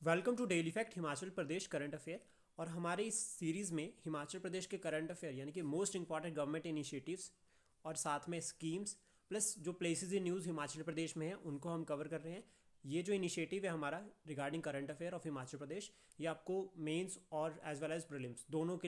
Welcome to daily fact Himachal Pradesh current affair. और हमारे इस सीरीज़ में हिमाचल प्रदेश के करंट अफेयर यानी कि मोस्ट इंपॉर्टेंट गवर्नमेंट इनिशिएटिव्स और साथ में स्कीम्स प्लस जो places in news Himachal Pradesh में हैं उनको हम कवर कर रहे हैं। ये जो इनिशिएटिव है हमारा regarding current affair of Himachal Pradesh, ये आपको मेंस और एज वेल एज प्रीलिम्स दोनों के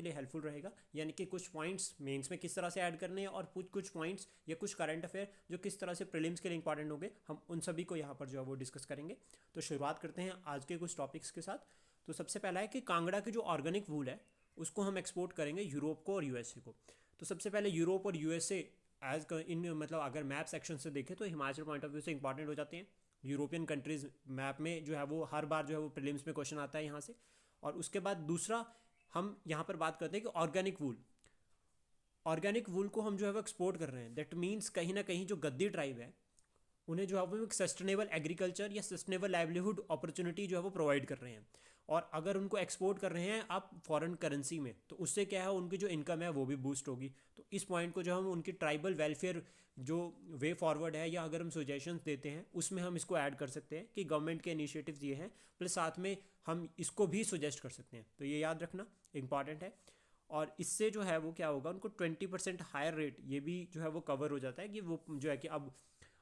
लिए हेल्पफुल रहेगा। यानी कि कुछ पॉइंट्स मेंस में किस तरह से ऐड करने हैं और कुछ पॉइंट्स या कुछ करंट अफेयर जो किस तरह से प्रीलिम्स के लिए इंपॉर्टेंट होंगे, हम उन सभी को यहाँ पर जो है वो डिस्कस करेंगे। तो शुरुआत करते हैं आज के कुछ टॉपिक्स के साथ। तो सबसे पहला है कि कांगड़ा की जो ऑर्गेनिक वूल है उसको हम एक्सपोर्ट करेंगे यूरोप को और यूएसए को। तो सबसे पहले यूरोप और यूएसए एज इन मतलब अगर मैप सेक्शन से देखें तो हिमाचल पॉइंट ऑफ व्यू से इंपॉर्टेंट हो जाते हैं। यूरोपियन कंट्रीज मैप में जो है वो हर बार जो है वो प्रीलिम्स में क्वेश्चन आता है यहाँ से। और उसके बाद दूसरा हम यहाँ पर बात करते हैं कि ऑर्गेनिक वूल को हम जो है वो एक्सपोर्ट कर रहे हैं। दैट मीन्स कहीं ना कहीं जो गद्दी ट्राइब है उन्हें जो है वो एक सस्टेनेबल एग्रीकल्चर या सस्टेनेबल लाइवलीहुड अपॉर्चुनिटी जो है वो प्रोवाइड कर रहे हैं। और अगर उनको एक्सपोर्ट कर रहे हैं आप फॉरेन करेंसी में, तो उससे क्या है उनकी जो इनकम है वो भी बूस्ट होगी। तो इस पॉइंट को जो हम उनकी ट्राइबल वेलफेयर जो वे फॉरवर्ड है या अगर हम सजेशंस देते हैं उसमें हम इसको ऐड कर सकते हैं कि गवर्नमेंट के इनिशिएटिव्स ये हैं, प्लस साथ में हम इसको भी सजेस्ट कर सकते हैं। तो ये याद रखना इंपॉर्टेंट है। और इससे जो है वो क्या होगा, उनको 20% हायर रेट ये भी जो है वो कवर हो जाता है कि वो जो है कि अब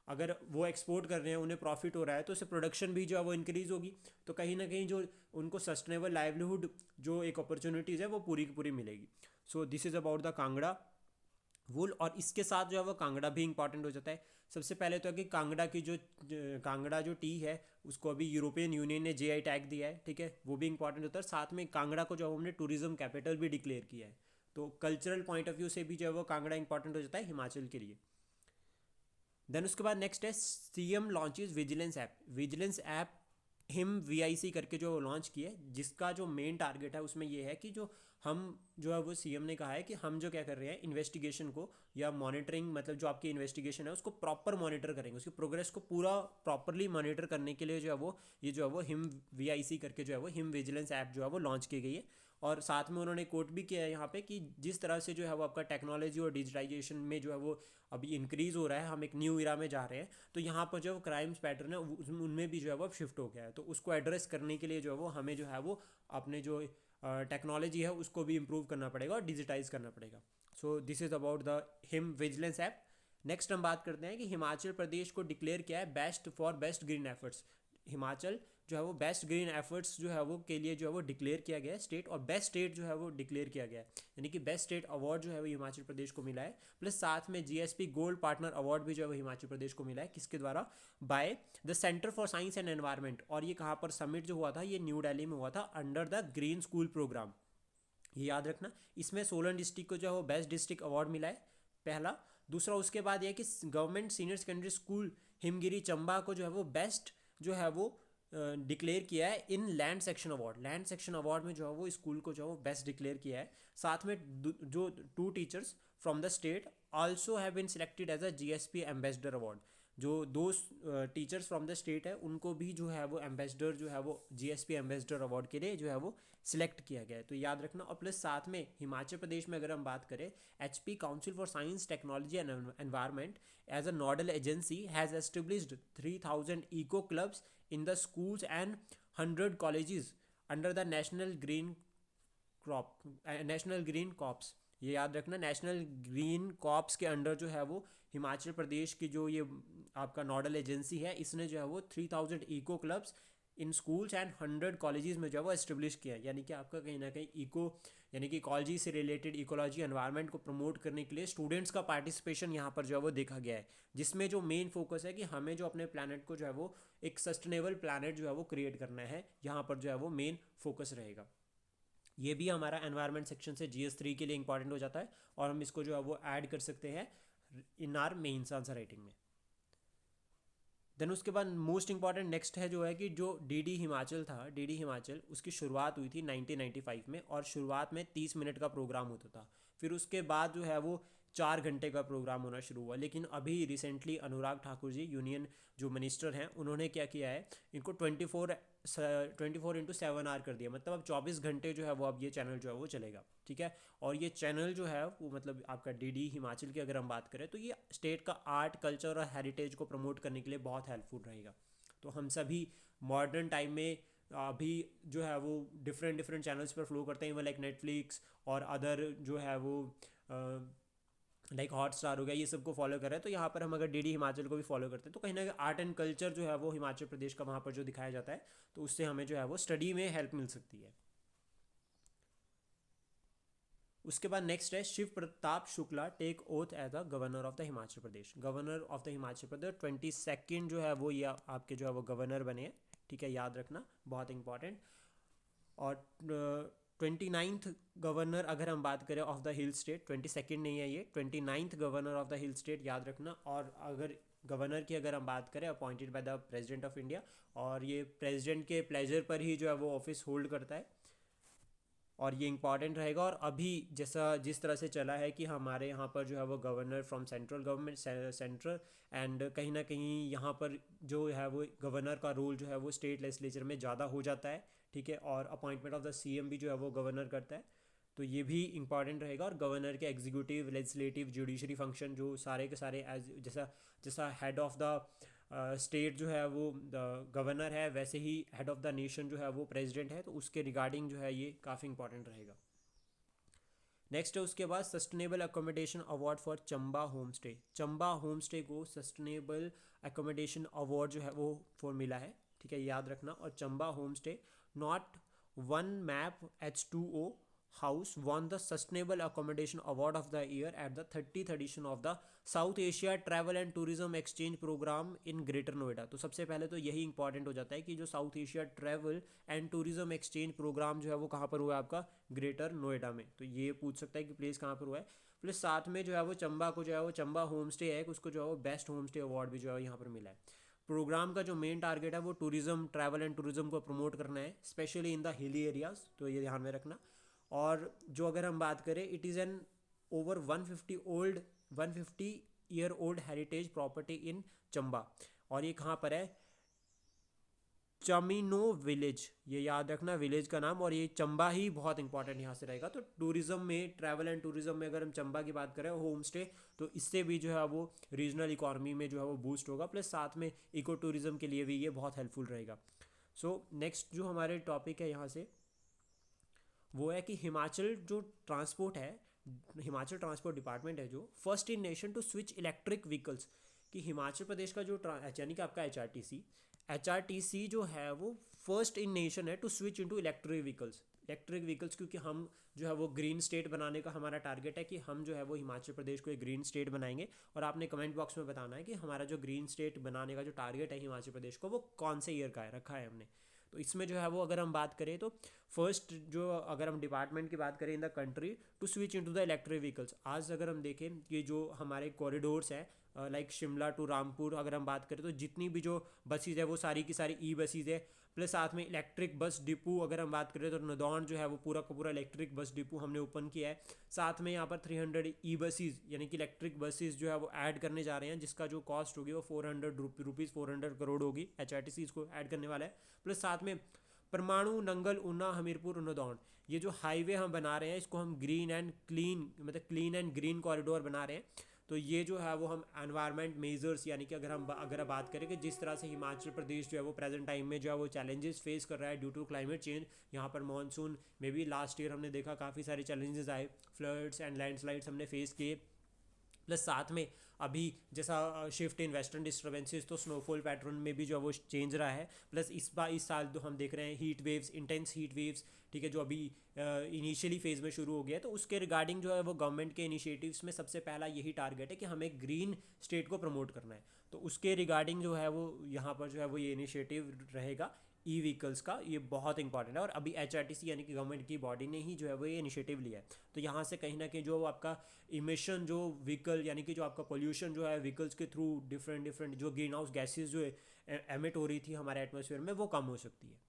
अगर वो एक्सपोर्ट कर रहे हैं उन्हें प्रॉफिट हो रहा है तो उससे प्रोडक्शन भी जो है वो इंक्रीज़ होगी। तो कहीं ना कहीं जो उनको सस्टेनेबल लाइवलीहुड जो एक अपॉर्चुनिटीज़ है वो पूरी की पूरी मिलेगी। So this is about the Kangra wool. और इसके साथ जो है वो कांगड़ा भी इंपॉर्टेंट हो जाता है। सबसे पहले तो है कि कांगड़ा जो टी है उसको अभी यूरोपियन यूनियन ने जेआई टैग दिया है, ठीक है, वो भी इंपॉर्टेंट होता है। साथ में कांगड़ा को जो है हमने टूरिज्म कैपिटल भी डिक्लेयर किया है। तो कल्चरल पॉइंट ऑफ व्यू से भी जो है वो कांगड़ा इंपॉर्टेंट हो जाता है हिमाचल के लिए। देन उसके बाद नेक्स्ट है CM launches vigilance app Him VIC करके जो लॉन्च किया है, जिसका जो मेन टारगेट है उसमें ये है कि जो हम जो है वो सीएम ने कहा है कि हम जो क्या कर रहे हैं इन्वेस्टिगेशन को या मॉनिटरिंग, मतलब जो आपकी इन्वेस्टिगेशन है उसको प्रॉपर मॉनिटर करेंगे, उसकी प्रोग्रेस को पूरा प्रॉपरली मॉनिटर करने के लिए जो है वो ये जो है वो हिम वीआईसी करके जो है वो हिम विजिलेंस ऐप जो है वो लॉन्च की गई है। और साथ में उन्होंने कोट भी किया है यहाँ पे कि जिस तरह से जो है वो आपका टेक्नोलॉजी और डिजिटाइजेशन में जो है वो अभी इंक्रीज़ हो रहा है, हम एक न्यू इरा में जा रहे हैं, तो यहाँ पर जो क्राइम्स पैटर्न है उनमें भी जो है वो शिफ्ट हो गया है। तो उसको एड्रेस करने के लिए जो है वो हमें जो है वो अपने जो टेक्नोलॉजी है उसको भी इम्प्रूव करना पड़ेगा और डिजिटाइज करना पड़ेगा। सो this is about the him vigilance app. Next हम बात करते हैं कि हिमाचल प्रदेश को डिक्लेयर किया है बेस्ट ग्रीन एफर्ट्स। हिमाचल जो है वो बेस्ट ग्रीन एफर्ट्स जो है वो के लिए जो है वो डिक्लेयर किया गया है स्टेट, और बेस्ट स्टेट जो है वो डिक्लेयर किया गया है। यानी कि बेस्ट स्टेट अवार्ड जो है वो हिमाचल प्रदेश को मिला है। प्लस साथ में जीएसपी गोल्ड पार्टनर अवार्ड भी जो है वो हिमाचल प्रदेश को मिला है। किसके द्वारा? By the centre for science and environment. और ये कहाँ पर समिट जो हुआ था, ये न्यू दिल्ली में हुआ था under the green school programme. ये याद रखना। इसमें सोलन डिस्ट्रिक्ट को जो है वो बेस्ट डिस्ट्रिक्ट अवार्ड मिला है, पहला। दूसरा उसके बाद यह कि government senior secondary school Himgiri Chamba को जो है वो बेस्ट जो है वो डिक्लेयर किया है इन लैंड सेक्शन अवार्ड में जो है वो स्कूल को जो है वो बेस्ट डिक्लेयर किया है। साथ में जो 2 teachers from the state also have been selected as a GSP ambassador award. जो 2 टीचर्स फ्रॉम द स्टेट है उनको भी जो है वो एम्बेसडर जो है वो जीएसपी एम्बेसडर अवार्ड के लिए जो है वो सिलेक्ट किया गया है। तो याद रखना। और प्लस साथ में हिमाचल प्रदेश में अगर हम बात करें, HP council for science technology and environment as a nodal agency has established 3000 eco clubs in the schools and 100 colleges under the national green corps. ये याद रखना, नेशनल ग्रीन कॉप्स के अंडर जो है वो हिमाचल प्रदेश की जो ये आपका नोडल एजेंसी है, इसने जो है वो 3000 eco clubs in schools and 100 colleges में जो है वो एस्टेब्लिश किया है। यानी कि आपका कहीं ना कहीं इको यानी कि इकोलॉजी से रिलेटेड, इकोलॉजी एनवायरनमेंट को प्रमोट करने के लिए स्टूडेंट्स का पार्टिसिपेशन यहाँ पर जो है वो देखा गया है, जिसमें जो मेन फोकस है कि हमें जो अपने प्लानट को जो है वो एक सस्टेनेबल प्लानट जो है वो क्रिएट करना है, यहाँ पर जो है वो मेन फोकस रहेगा। ये भी हमारा एनवायरनमेंट सेक्शन से GS3 के लिए इंपॉर्टेंट हो जाता है और हम इसको जो है वो ऐड कर सकते हैं in our mains answer writing में। देन उसके बाद मोस्ट इंपॉर्टेंट नेक्स्ट है जो है कि जो डीडी हिमाचल था, डीडी हिमाचल उसकी शुरुआत हुई थी 1995 में, और शुरुआत में 30 मिनट का प्रोग्राम होता था। फिर उसके बाद जो है वो 4 घंटे का प्रोग्राम होना शुरू हुआ। लेकिन अभी रिसेंटली अनुराग ठाकुर जी यूनियन जो मिनिस्टर हैं उन्होंने क्या किया है, इनको 24/7 कर दिया। मतलब अब 24 घंटे जो है वो अब ये चैनल जो है वो चलेगा, ठीक है। और ये चैनल जो है वो मतलब आपका डीडी हिमाचल की अगर हम बात करें तो ये स्टेट का आर्ट कल्चर और हेरिटेज को प्रमोट करने के लिए बहुत हेल्पफुल रहेगा। तो हम सभी मॉडर्न टाइम में अभी जो है वो डिफरेंट डिफरेंट चैनल्स पर फ्लो करते हैं, इवन लाइक नेटफ्लिक्स और अदर जो है वो लाइक हॉट स्टार हो गया, ये सबको फॉलो कर रहे हैं। तो यहाँ पर हम अगर डीडी हिमाचल को भी फॉलो करते हैं तो कहीं ना कहीं आर्ट एंड कल्चर जो है वो हिमाचल प्रदेश का वहाँ पर जो दिखाया जाता है, तो उससे हमें जो है वो स्टडी में हेल्प मिल सकती है। उसके बाद नेक्स्ट है Shiv Pratap Shukla take oath as a governor of the Himachal Pradesh. Governor of the Himachal Pradesh 22 जो है वो ये आपके जो है वो गवर्नर बने हैं, ठीक है, याद रखना, बहुत इंपॉर्टेंट। और 29th गवर्नर अगर हम बात करें ऑफ द हिल स्टेट, 22 नहीं है ये, 29th governor of the hill state, याद रखना। और अगर गवर्नर की अगर हम बात करें appointed by the president of India, और ये प्रेसिडेंट के प्लेजर पर ही जो है वो ऑफिस होल्ड करता है, और ये इंपॉर्टेंट रहेगा। और अभी जैसा जिस तरह से चला है कि हमारे यहाँ पर जो है वो governor from central government, central, and कहीं ना कहीं यहाँ पर जो है वो गवर्नर का रोल जो है वो स्टेट लेजिस्लेचर में ज़्यादा हो जाता है, ठीक है। और अपॉइंटमेंट ऑफ द सीएम भी जो है वो गवर्नर करता है, तो ये भी इंपॉर्टेंट रहेगा। और गवर्नर के एग्जीक्यूटिव, लेजिस्लेटिव, जुडिशरी फंक्शन जो सारे के सारे एज जैसा जैसा हेड ऑफ द स्टेट जो है वो गवर्नर है, वैसे ही हेड ऑफ द नेशन जो है वो प्रेसिडेंट है, तो उसके रिगार्डिंग जो है ये काफ़ी इंपॉर्टेंट रहेगा। नेक्स्ट है उसके बाद sustainable accommodation award for Chamba home stay. Chamba home stay को सस्टेनेबल अकोमोडेशन अवार्ड जो है वो फॉर मिला है, ठीक है, याद रखना। और Chamba home stay not one map H2O house won the Sustainable Accommodation Award of the Year at the 30th edition of the South Asia Travel and Tourism Exchange Program in Greater Noida। तो सबसे पहले तो यही important हो जाता है कि जो South Asia travel and tourism exchange program जो है वो कहाँ पर हुआ है आपका, ग्रेटर नोएडा में। तो ये पूछ सकता है कि प्लेस कहाँ पर हुआ है। प्लस साथ में जो है वो चंबा को जो है वो चंबा होम स्टे है, उसको जो है वो बेस्ट होम स्टे अवार्ड भी जो है यहाँ पर मिला है। प्रोग्राम का जो मेन टारगेट है वो टूरिज्म, ट्रैवल एंड टूरिज्म को प्रमोट करना है, specially in the hilly areas, तो ये ध्यान में रखना। और जो अगर हम बात करें, it is an over 150 year old heritage property in Chamba. और ये कहाँ पर है, चमिनो विलेज, ये याद रखना विलेज का नाम। और ये चंबा ही बहुत इंपॉर्टेंट यहाँ से रहेगा। तो टूरिज्म में, ट्रैवल एंड टूरिज्म में अगर हम चंबा की बात करें, होम स्टे, तो इससे भी जो है वो रीजनल इकोनॉमी में जो है वो बूस्ट होगा, प्लस साथ में इको टूरिज्म के लिए भी ये बहुत हेल्पफुल रहेगा। सो नेक्स्ट जो हमारे टॉपिक है यहाँ से वो है कि हिमाचल जो ट्रांसपोर्ट है, हिमाचल ट्रांसपोर्ट डिपार्टमेंट है जो first in nation to switch electric vehicles, कि हिमाचल प्रदेश का जो यानी कि आपका एच आर टी सी जो है वो फर्स्ट इन नेशन है to switch into electric vehicles, क्योंकि हम जो है वो ग्रीन स्टेट बनाने का हमारा टारगेट है कि हम जो है वो हिमाचल प्रदेश को एक ग्रीन स्टेट बनाएंगे। और आपने कमेंट बॉक्स में बताना है कि हमारा जो ग्रीन स्टेट बनाने का जो टारगेट है हिमाचल प्रदेश को वो कौन से ईयर का है, रखा है हमने। तो इसमें जो है वो अगर हम बात करें तो फर्स्ट जो अगर हम डिपार्टमेंट की बात करें in the country to switch into the electric vehicles, आज अगर हम देखें कि जो हमारे कॉरिडोर्स हैं लाइक शिमला टू रामपुर अगर हम बात करें, तो जितनी भी जो बसेज है वो सारी की सारी ई बसेज है। प्लस साथ में इलेक्ट्रिक बस डिपो अगर हम बात करें तो नदौन जो है वो पूरा का पूरा इलेक्ट्रिक बस डिपो हमने ओपन किया है। साथ में यहाँ पर 300 ई बसेज यानी कि इलेक्ट्रिक बसेज जो है वो ऐड करने जा रहे हैं, जिसका जो कॉस्ट होगी वो 400 करोड़ होगी, HRTC इसको ऐड करने वाला है। प्लस साथ में परमाणु, नंगल, ऊना, हमीरपुर, नदौन, ये जो हाईवे हम बना रहे हैं इसको हम ग्रीन एंड क्लीन, मतलब क्लीन एंड ग्रीन कॉरिडोर बना रहे हैं। तो ये जो है वो हम एनवायरनमेंट मेजर्स, यानी कि अगर बात करें कि जिस तरह से हिमाचल प्रदेश जो है वो प्रेजेंट टाइम में जो है वो चैलेंजेस फेस कर रहा है ड्यू टू क्लाइमेट चेंज, यहाँ पर मानसून में भी लास्ट ईयर हमने देखा काफ़ी सारे चैलेंजेस आए, फ्लड्स एंड लैंडस्लाइड्स हमने फेस किए। प्लस साथ में अभी जैसा शिफ्ट इन वेस्टर्न डिस्टर्बेंसेस, तो स्नोफॉल पैटर्न में भी जो है वो चेंज रहा है। प्लस इस साल तो हम देख रहे हैं heat waves, intense heat waves, ठीक है, जो अभी इनिशियली फेज में शुरू हो गया है। तो उसके रिगार्डिंग जो है वो गवर्नमेंट के इनिशिएटिव्स में सबसे पहला यही टारगेट है कि हमें ग्रीन स्टेट को प्रमोट करना है। तो उसके रिगार्डिंग जो है वो यहाँ पर जो है वो ये इनिशिएटिव रहेगा ई व्हीकल्स का, ये बहुत इंपॉर्टेंट है। और अभी HRTC यानी कि गवर्नमेंट की बॉडी ने ही जो है वो ये इनिशिएटिव लिया है। तो यहाँ से कहीं ना कहीं जो आपका इमिशन, जो व्हीकल यानी कि जो आपका पोल्यूशन जो है व्हीकल्स के थ्रू डिफरेंट जो ग्रीन हाउस गैसेज जो एमिट हो रही थी हमारे एटमॉस्फेयर में, वो कम हो सकती है।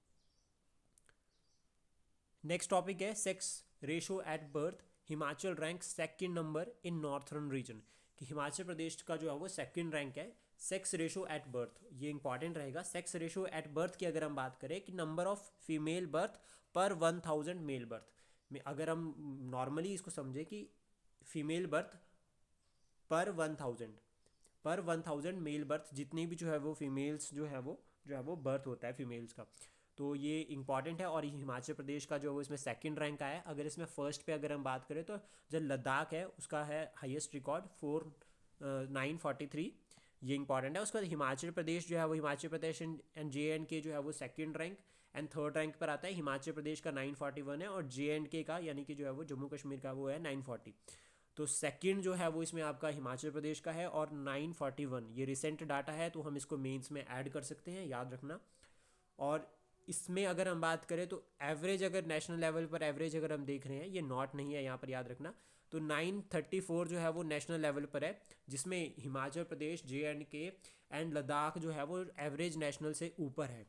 नेक्स्ट टॉपिक है sex ratio at birth. Himachal rank second number in northern region, कि हिमाचल प्रदेश का जो है वो सेकंड रैंक है सेक्स रेशो एट बर्थ, ये इंपॉर्टेंट रहेगा। सेक्स रेशो एट बर्थ की अगर हम बात करें कि नंबर ऑफ फीमेल बर्थ पर 1000 मेल बर्थ में, अगर हम नॉर्मली इसको समझे कि फीमेल बर्थ पर 1000 मेल बर्थ, जितनी भी जो है वो फीमेल्स जो है वो जो है वो बर्थ होता है फीमेल्स का। तो ये इंपॉर्टेंट है। और ये हिमाचल प्रदेश का जो है वो इसमें सेकंड रैंक आया है। अगर इसमें फर्स्ट पे अगर हम बात करें तो जो लद्दाख है उसका है हाईएस्ट रिकॉर्ड 943, ये इंपॉर्टेंट है। उसके बाद हिमाचल प्रदेश जो है वो हिमाचल प्रदेश एंड JNK जो है वो second rank and third rank पर आता है। हिमाचल प्रदेश का 941 है और JNK का यानी कि जो है वो जम्मू कश्मीर का वो है 940। तो सेकंड जो है वो इसमें आपका हिमाचल प्रदेश का है और 941 ये रिसेंट डाटा है, तो हम इसको मेंस में ऐड कर सकते हैं, याद रखना। और इसमें अगर हम बात करें तो एवरेज, अगर नेशनल लेवल पर एवरेज अगर हम देख रहे हैं, ये नॉट नहीं है यहाँ पर, याद रखना। तो 934 जो है वो नेशनल लेवल पर है, जिसमें हिमाचल प्रदेश JNK एंड लद्दाख जो है वो एवरेज नेशनल से ऊपर है।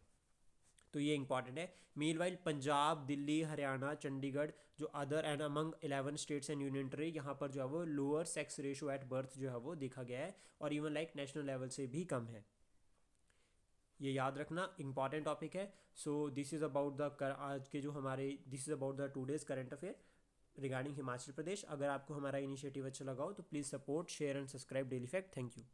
तो ये इंपॉर्टेंट है। मील वाइल पंजाब, दिल्ली, हरियाणा, चंडीगढ़ जो other and among 11 states and union territory, यहाँ पर जो है वो lower sex ratio at birth जो है वो देखा गया है और इवन लाइक नेशनल लेवल से भी कम है। ये याद रखना, इंपॉर्टेंट टॉपिक है। So this is about the आज के जो हमारे this is about the today's current affair regarding Himachal Pradesh. अगर आपको हमारा इनिशिएटिव अच्छा लगा हो तो please support, share and subscribe daily fact. Thank you.